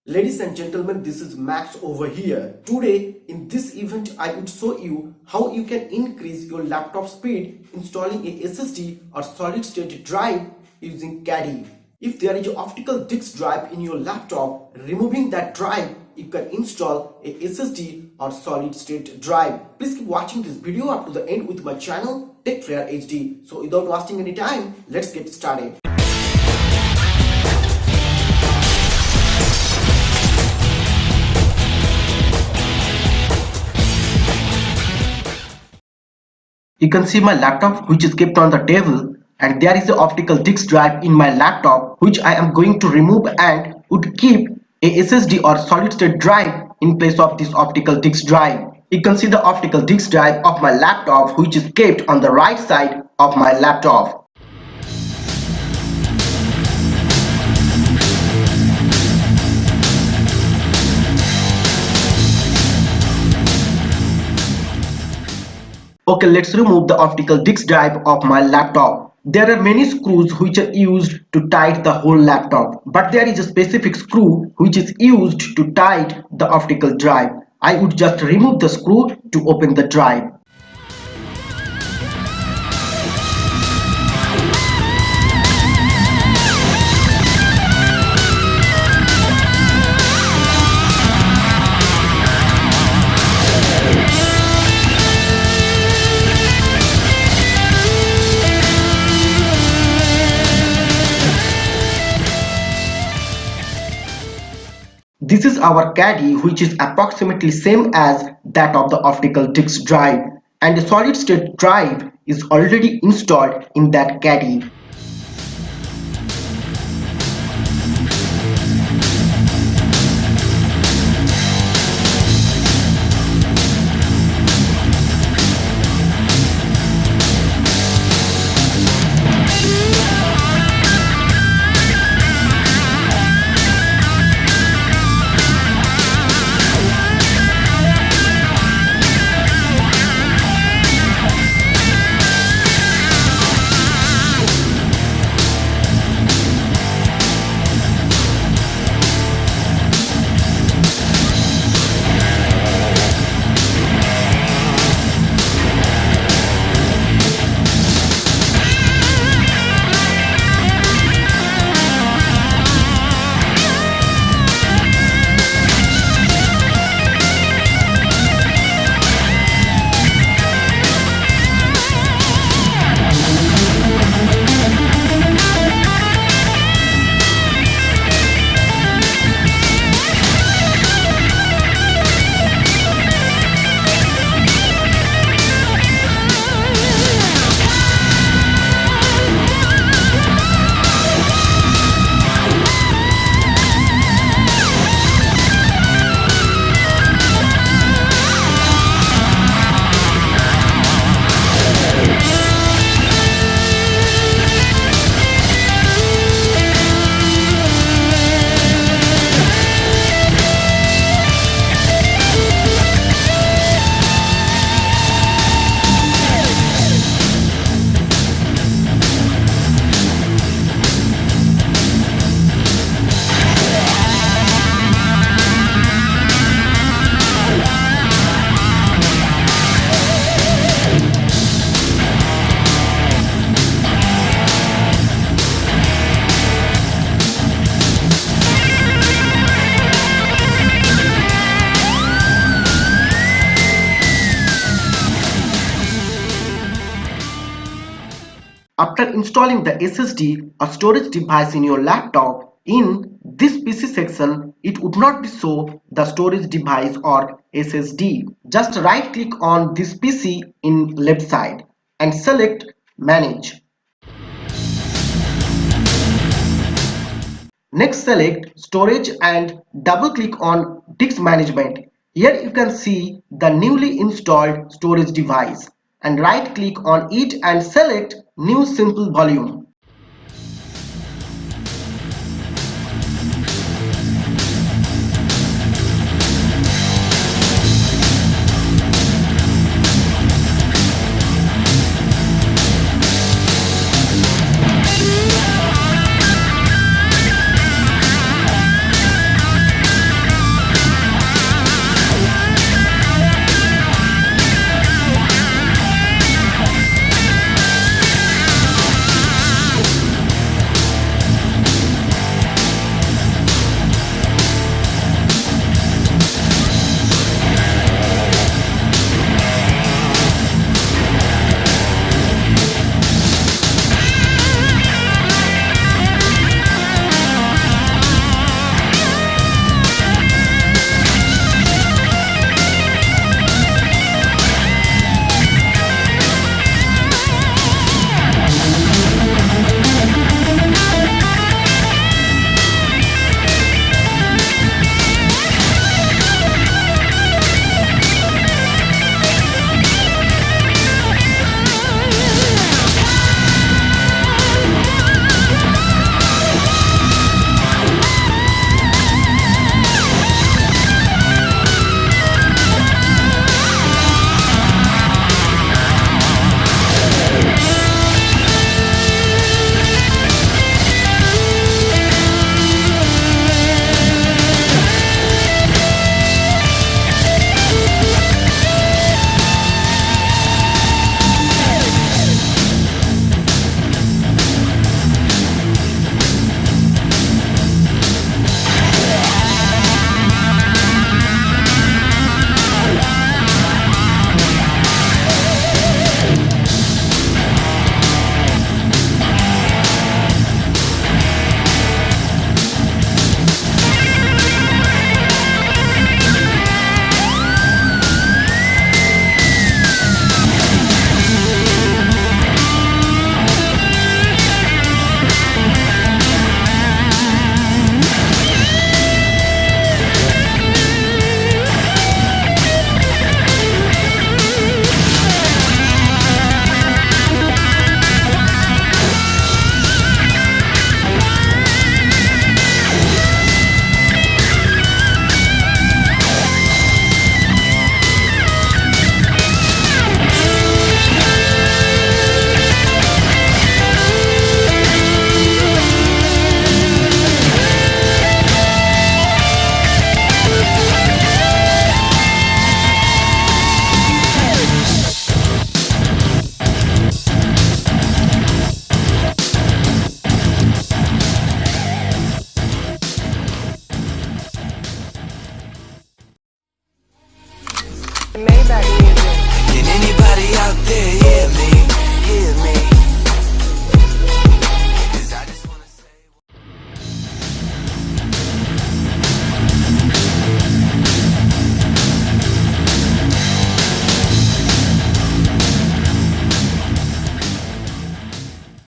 Ladies and gentlemen, this is Max over here. Today in this event I would show you how you can increase your laptop speed installing a SSD or solid state drive using Caddy. If there is an optical disk drive in your laptop, removing that drive, you can install a SSD or solid state drive. Please keep watching this video up to the end with my channel Tech Fair HD. So without wasting any time, let's get started. You can see my laptop which is kept on the table, and there is an optical disk drive in my laptop which I am going to remove and would keep a SSD or solid state drive in place of this optical disk drive. You can see the optical disk drive of my laptop which is kept on the right side of my laptop. Okay, let's remove the optical disk drive of my laptop. There are many screws which are used to tighten the whole laptop, but there is a specific screw which is used to tighten the optical drive. I would just remove the screw to open the drive. This is our Caddy, which is approximately same as that of the optical disk drive, and the solid state drive is already installed in that Caddy. After installing the SSD or storage device in your laptop, in this PC section, it would not be show the storage device or SSD. Just right click on this PC in left side and select Manage. Next select Storage and double click on Disk Management. Here you can see the newly installed storage device, and right click on it and select New Simple Volume.